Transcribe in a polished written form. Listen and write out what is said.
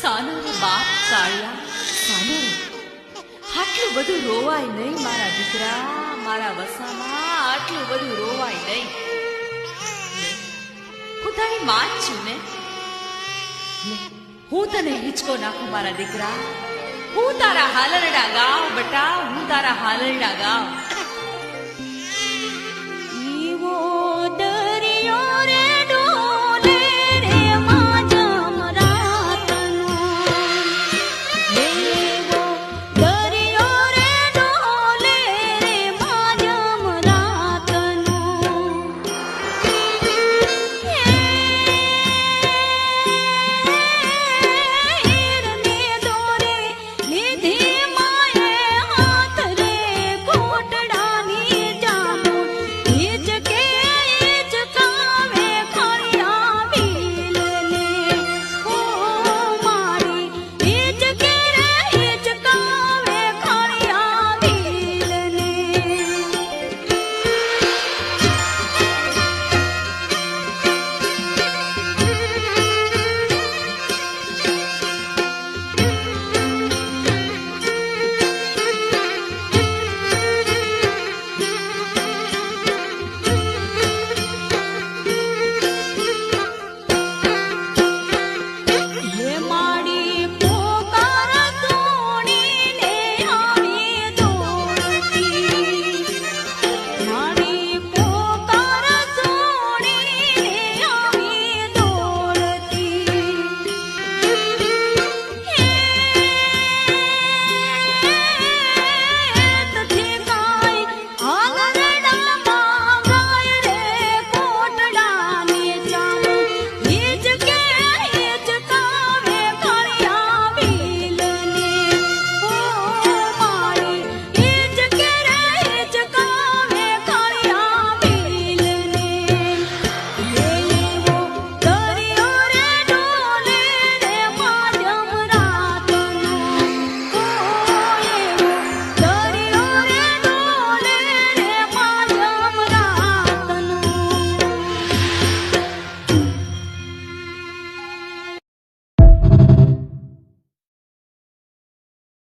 સાનો રે બાપ કાળિયા, સાનો રે. આટલું બધું રોવાય નહીં મારા દીકરા, મારા વસામાં આટલું બધું રોવાય નહીં. હું તારી માં જ છું ને. હું તને હિંચકો નાખું મારા દીકરા. હું તારા હાલરડા ગાવ બટા, હું તારા હાલરડા ગાવ.